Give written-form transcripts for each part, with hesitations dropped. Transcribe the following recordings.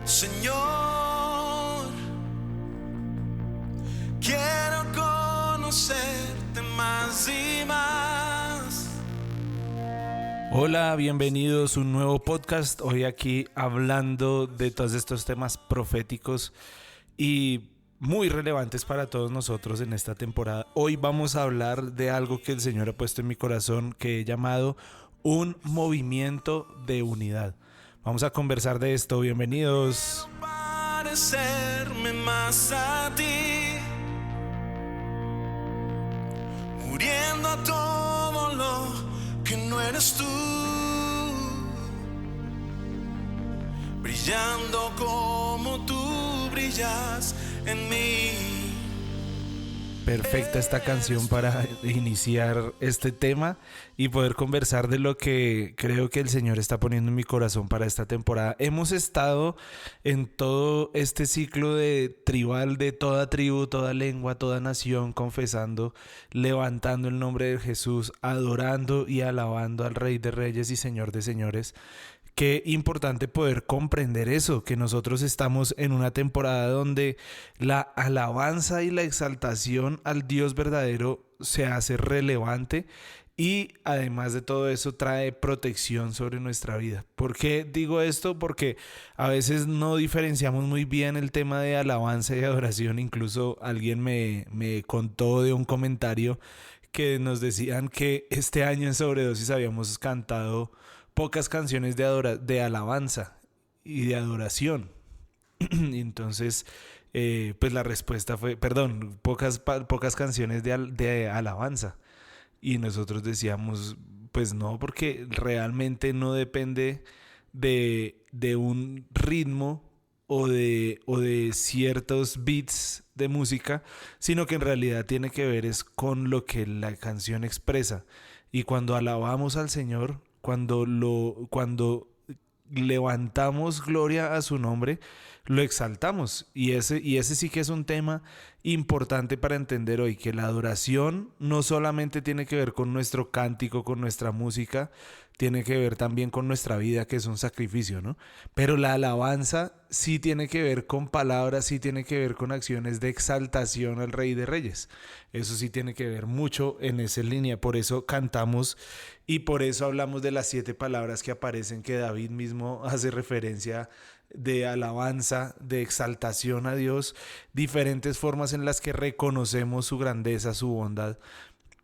Señor, quiero conocerte más y más. Hola, bienvenidos a un nuevo podcast. Hoy aquí hablando de todos estos temas proféticos y muy relevantes para todos nosotros en esta temporada. Hoy vamos a hablar de algo que el Señor ha puesto en mi corazón, que he llamado un movimiento de unidad. Vamos a conversar de esto. Bienvenidos. Quiero parecerme más a ti, muriendo a todo lo que no eres tú, brillando como tú brillas en mí. Perfecta esta canción para iniciar este tema y poder conversar de lo que creo que el Señor está poniendo en mi corazón para esta temporada. Hemos estado en todo este ciclo de tribal, de toda tribu, toda lengua, toda nación, confesando, levantando el nombre de Jesús, adorando y alabando al Rey de Reyes y Señor de Señores. Qué importante poder comprender eso, que nosotros estamos en una temporada donde la alabanza y la exaltación al Dios verdadero se hace relevante y además de todo eso trae protección sobre nuestra vida. ¿Por qué digo esto? Porque a veces no diferenciamos muy bien el tema de alabanza y adoración. Incluso alguien me contó de un comentario que nos decían que este año en Sobredosis habíamos cantado pocas canciones de alabanza y de adoración. Y entonces, pues la respuesta fue, perdón, pocas canciones de alabanza. Y nosotros decíamos, pues no, porque realmente no depende de un ritmo o de ciertos beats de música, sino que en realidad tiene que ver es con lo que la canción expresa. Y cuando alabamos al Señor, cuando levantamos gloria a su nombre, lo exaltamos. Y ese sí que es un tema importante para entender hoy, que la adoración no solamente tiene que ver con nuestro cántico, con nuestra música, tiene que ver también con nuestra vida, que es un sacrificio, ¿no? Pero la alabanza sí tiene que ver con palabras, sí tiene que ver con acciones de exaltación al Rey de Reyes. Eso sí tiene que ver mucho en esa línea. Por eso cantamos y por eso hablamos de las 7 palabras que aparecen, que David mismo hace referencia de alabanza, de exaltación a Dios, diferentes formas en las que reconocemos su grandeza, su bondad.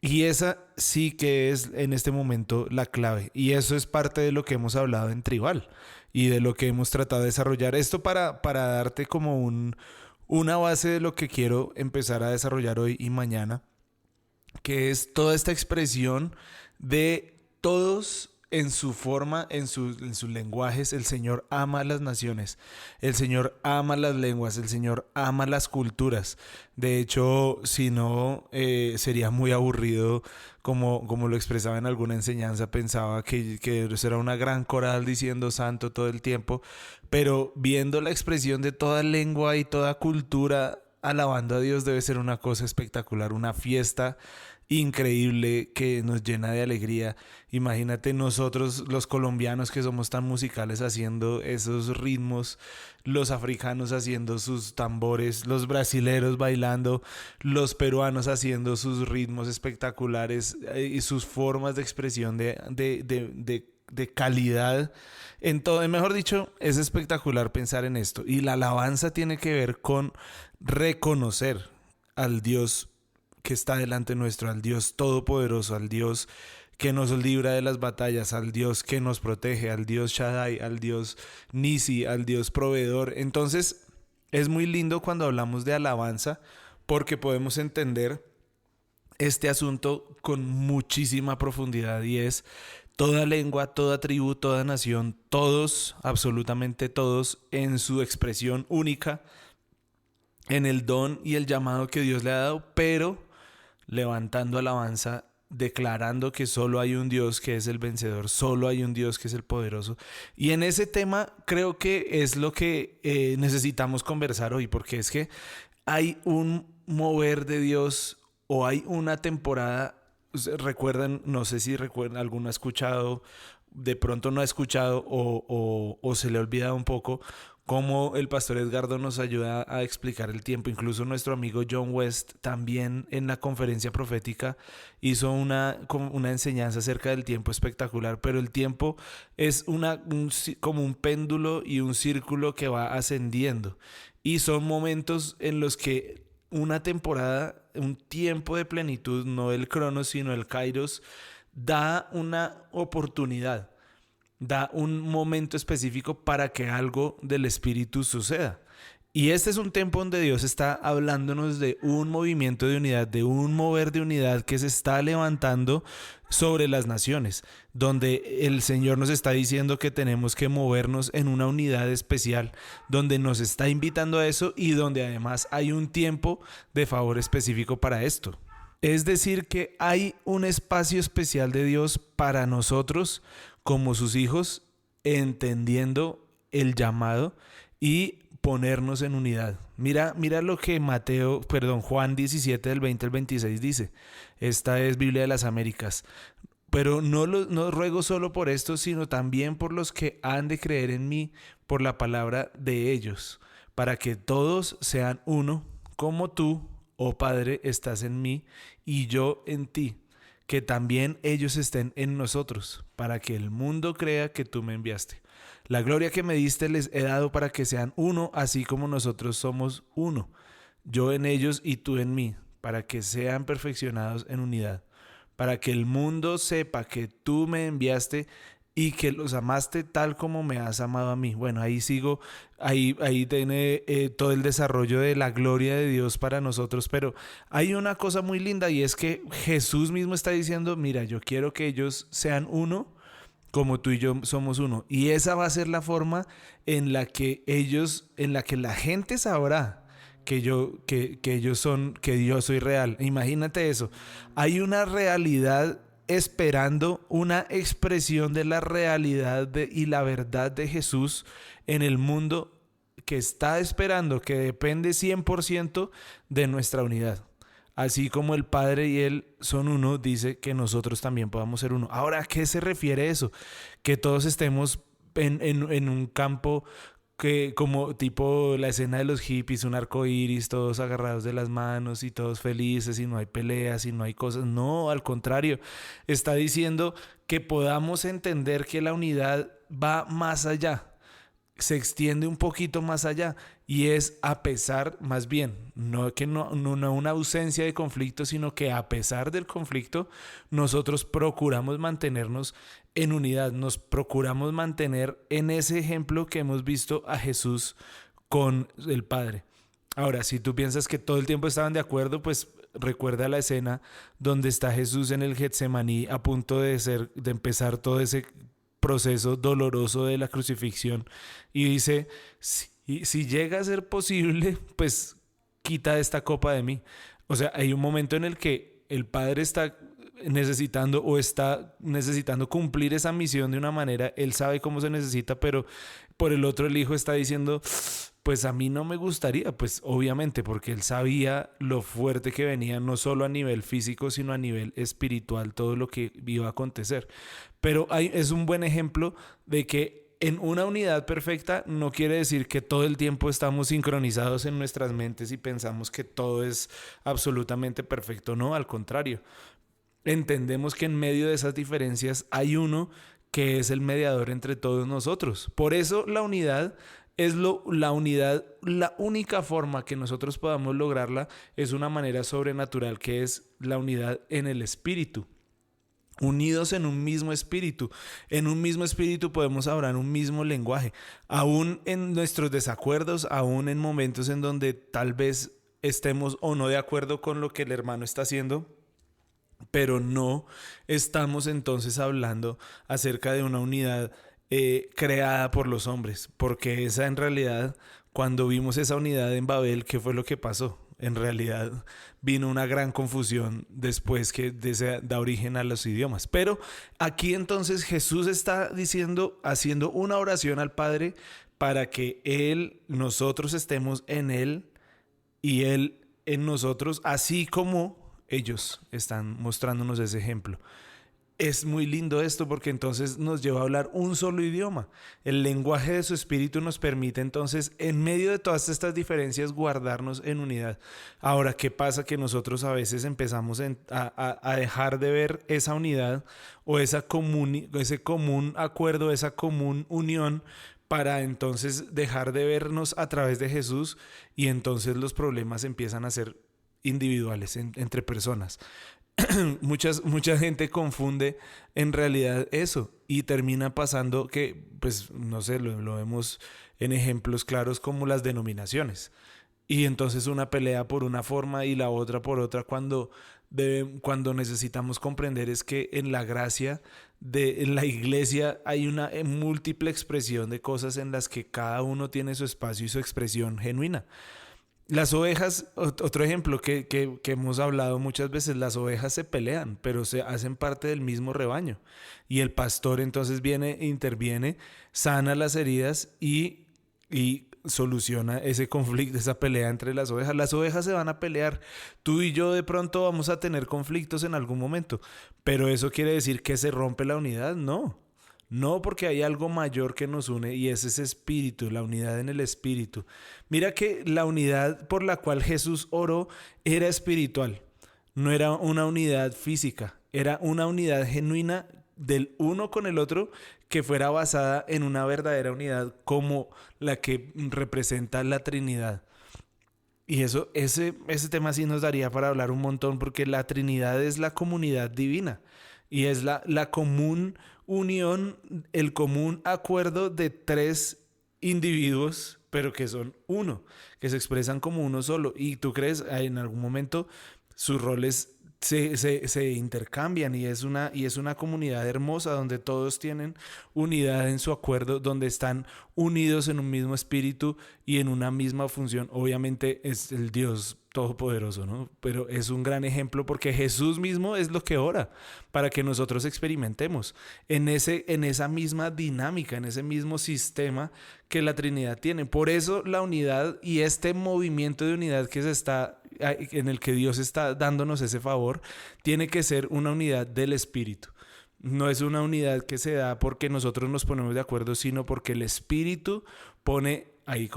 Y esa sí que es en este momento la clave. Y eso es parte de lo que hemos hablado en Tribal y de lo que hemos tratado de desarrollar. Esto para darte como una base de lo que quiero empezar a desarrollar hoy y mañana, que es toda esta expresión de todos en su forma, en sus lenguajes. El Señor ama a las naciones, el Señor ama las lenguas, el Señor ama las culturas. De hecho, si no, sería muy aburrido, como lo expresaba en alguna enseñanza. Pensaba que eso era una gran coral diciendo santo todo el tiempo, pero viendo la expresión de toda lengua y toda cultura alabando a Dios debe ser una cosa espectacular, una fiesta increíble que nos llena de alegría. Imagínate nosotros los colombianos que somos tan musicales haciendo esos ritmos, los africanos haciendo sus tambores, los brasileros bailando, los peruanos haciendo sus ritmos espectaculares y sus formas de expresión de calidad en todo. Mejor dicho, es espectacular pensar en esto. Y la alabanza tiene que ver con reconocer al Dios que está delante nuestro, al Dios todopoderoso, al Dios que nos libra de las batallas, al Dios que nos protege, al Dios Shaddai, al Dios Nisi, al Dios proveedor. Entonces es muy lindo cuando hablamos de alabanza, porque podemos entender este asunto con muchísima profundidad, y es toda lengua, toda tribu, toda nación, todos, absolutamente todos, en su expresión única, en el don y el llamado que Dios le ha dado, pero levantando alabanza, declarando que solo hay un Dios que es el vencedor, solo hay un Dios que es el poderoso. Y en ese tema creo que es lo que necesitamos conversar hoy, porque es que hay un mover de Dios, o hay una temporada. Recuerdan, no sé si recuerdan, alguno ha escuchado, de pronto no ha escuchado o se le ha olvidado un poco, cómo el pastor Edgardo nos ayuda a explicar el tiempo. Incluso nuestro amigo John West también en la conferencia profética hizo una enseñanza acerca del tiempo espectacular, pero el tiempo es como un péndulo y un círculo que va ascendiendo, y son momentos en los que una temporada, un tiempo de plenitud, no el Cronos sino el Kairos, da una oportunidad, da un momento específico para que algo del Espíritu suceda. Y este es un tiempo donde Dios está hablándonos de un movimiento de unidad, de un mover de unidad que se está levantando sobre las naciones, donde el Señor nos está diciendo que tenemos que movernos en una unidad especial, donde nos está invitando a eso y donde además hay un tiempo de favor específico para esto. Es decir, que hay un espacio especial de Dios para nosotros como sus hijos, entendiendo el llamado y ponernos en unidad. Mira lo que Juan 17 del 20 al 26 dice. Esta es Biblia de las Américas. Pero no ruego solo por esto, sino también por los que han de creer en mí por la palabra de ellos, para que todos sean uno, como tú, oh Padre, estás en mí y yo en ti, que también ellos estén en nosotros, para que el mundo crea que tú me enviaste. La gloria que me diste les he dado para que sean uno, así como nosotros somos uno, yo en ellos y tú en mí, para que sean perfeccionados en unidad, para que el mundo sepa que tú me enviaste y que los amaste tal como me has amado a mí. Bueno, ahí sigo, ahí tiene todo el desarrollo de la gloria de Dios para nosotros, pero hay una cosa muy linda, y es que Jesús mismo está diciendo, mira, yo quiero que ellos sean uno como tú y yo somos uno, y esa va a ser la forma en la que la gente sabrá que yo soy real. Imagínate eso. Hay una realidad esperando una expresión de la realidad y la verdad de Jesús en el mundo, que está esperando, que depende 100% de nuestra unidad. Así como el Padre y Él son uno, dice que nosotros también podamos ser uno. Ahora, ¿a qué se refiere eso? Que todos estemos en un campo que, como tipo la escena de los hippies, un arco iris, todos agarrados de las manos y todos felices, y no hay peleas y no hay cosas. No, al contrario, está diciendo que podamos entender que la unidad va más allá, se extiende un poquito más allá, y es a pesar, más bien, no una ausencia de conflicto, sino que a pesar del conflicto, nosotros procuramos mantenernos en unidad, nos procuramos mantener en ese ejemplo que hemos visto a Jesús con el Padre. Ahora, si tú piensas que todo el tiempo estaban de acuerdo, pues recuerda la escena donde está Jesús en el Getsemaní a punto de empezar todo ese proceso doloroso de la crucifixión, y dice, si llega a ser posible, pues quita esta copa de mí. O sea, hay un momento en el que el Padre está necesitando cumplir esa misión de una manera, él sabe cómo se necesita, pero por el otro el Hijo está diciendo, pues a mí no me gustaría, pues obviamente, porque él sabía lo fuerte que venía, no solo a nivel físico, sino a nivel espiritual, todo lo que iba a acontecer. Pero es un buen ejemplo de que en una unidad perfecta no quiere decir que todo el tiempo estamos sincronizados en nuestras mentes y pensamos que todo es absolutamente perfecto. No, al contrario. Entendemos que en medio de esas diferencias hay uno que es el mediador entre todos nosotros. Por eso la unidad es la única forma que nosotros podamos lograrla es una manera sobrenatural, que es la unidad en el espíritu. Unidos en un mismo espíritu. En un mismo espíritu podemos hablar un mismo lenguaje. Aún en nuestros desacuerdos, aún en momentos en donde tal vez estemos o no de acuerdo con lo que el hermano está haciendo, pero no estamos entonces hablando acerca de una unidad creada por los hombres, porque esa en realidad, cuando vimos esa unidad en Babel, ¿qué fue lo que pasó? En realidad vino una gran confusión después que da origen a los idiomas. Pero aquí entonces Jesús está haciendo una oración al Padre para que nosotros estemos en Él y Él en nosotros, así como ellos están mostrándonos ese ejemplo. es muy lindo esto porque entonces nos lleva a hablar un solo idioma. El lenguaje de su espíritu nos permite entonces, en medio de todas estas diferencias, guardarnos en unidad. Ahora, ¿qué pasa? Que nosotros a veces empezamos a dejar de ver esa unidad o ese común acuerdo, esa común unión, para entonces dejar de vernos a través de Jesús, y entonces los problemas empiezan a ser individuales entre personas. Mucha gente confunde en realidad eso y termina pasando que, pues, no sé, lo vemos en ejemplos claros como las denominaciones. Y entonces una pelea por una forma y la otra por otra, cuando necesitamos comprender es que en la gracia en la iglesia hay una múltiple expresión de cosas en las que cada uno tiene su espacio y su expresión genuina. Las ovejas, otro ejemplo que hemos hablado muchas veces, las ovejas se pelean, pero se hacen parte del mismo rebaño. Y el pastor entonces viene, interviene, sana las heridas y soluciona ese conflicto, esa pelea entre las ovejas. Las ovejas se van a pelear. Tú y yo de pronto vamos a tener conflictos en algún momento, pero ¿eso quiere decir que se rompe la unidad? No. No, porque hay algo mayor que nos une y es ese espíritu, la unidad en el espíritu. Mira que la unidad por la cual Jesús oró era espiritual, no era una unidad física, era una unidad genuina del uno con el otro que fuera basada en una verdadera unidad como la que representa la Trinidad. Y ese tema sí nos daría para hablar un montón, porque la Trinidad es la comunidad divina y es la común unión, el común acuerdo de tres individuos, pero que son uno, que se expresan como uno solo. Y tú crees, en algún momento sus roles se intercambian y es una comunidad hermosa donde todos tienen unidad en su acuerdo, donde están unidos en un mismo espíritu y en una misma función. Obviamente es el Dios todopoderoso, ¿no? Pero es un gran ejemplo porque Jesús mismo es lo que ora para que nosotros experimentemos en esa misma dinámica, en ese mismo sistema que la Trinidad tiene. Por eso la unidad y este movimiento de unidad en el que Dios está dándonos ese favor, tiene que ser una unidad del Espíritu. No es una unidad que se da porque nosotros nos ponemos de acuerdo, sino porque el Espíritu pone ahí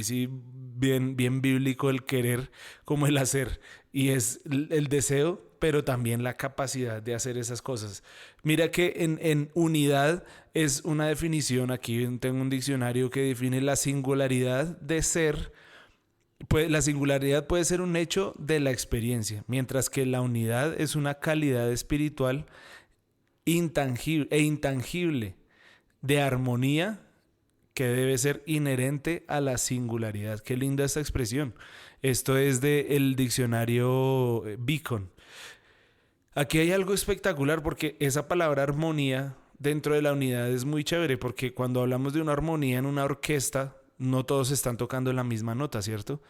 sí, bien bíblico, el querer como el hacer. Y es el deseo, pero también la capacidad de hacer esas cosas. Mira que en unidad es una definición, aquí tengo un diccionario que define la singularidad de ser. Pues la singularidad puede ser un hecho de la experiencia, mientras que la unidad es una calidad espiritual intangible de armonía que debe ser inherente a la singularidad. Qué linda esta expresión. Esto es del diccionario Beacon. Aquí hay algo espectacular porque esa palabra armonía dentro de la unidad es muy chévere, porque cuando hablamos de una armonía en una orquesta, no todos están tocando la misma nota, ¿cierto?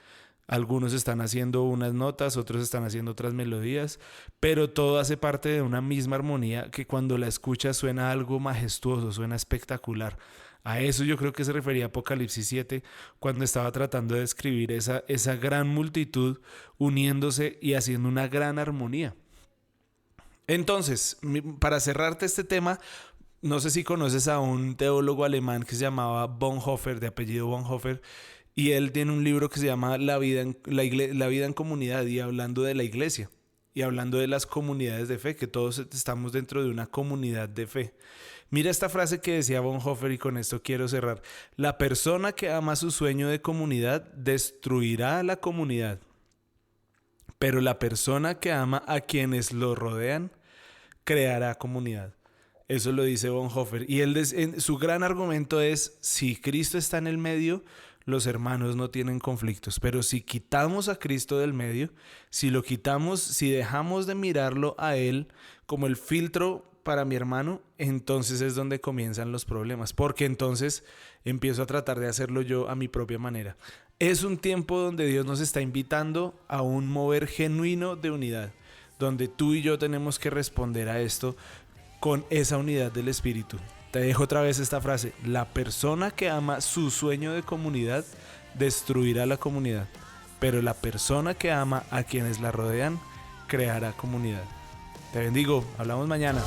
Algunos están haciendo unas notas, otros están haciendo otras melodías, pero todo hace parte de una misma armonía que cuando la escuchas suena algo majestuoso, suena espectacular. A eso yo creo que se refería Apocalipsis 7 cuando estaba tratando de describir esa gran multitud uniéndose y haciendo una gran armonía. Entonces, para cerrarte este tema, no sé si conoces a un teólogo alemán que se llamaba Bonhoeffer, de apellido Bonhoeffer, y él tiene un libro que se llama La vida en comunidad, y hablando de la iglesia y hablando de las comunidades de fe, que todos estamos dentro de una comunidad de fe. Mira esta frase que decía Bonhoeffer, y con esto quiero cerrar. La persona que ama su sueño de comunidad destruirá la comunidad, pero la persona que ama a quienes lo rodean creará comunidad. Eso lo dice Bonhoeffer. Y su gran argumento es, si Cristo está en el medio, los hermanos no tienen conflictos. Pero si quitamos a Cristo del medio, si lo quitamos, si dejamos de mirarlo a Él como el filtro para mi hermano, entonces es donde comienzan los problemas. Porque entonces empiezo a tratar de hacerlo yo a mi propia manera. Es un tiempo donde Dios nos está invitando a un mover genuino de unidad, donde tú y yo tenemos que responder a esto con esa unidad del espíritu. Te dejo otra vez esta frase: la persona que ama su sueño de comunidad destruirá la comunidad, pero la persona que ama a quienes la rodean creará comunidad. Te bendigo, hablamos mañana.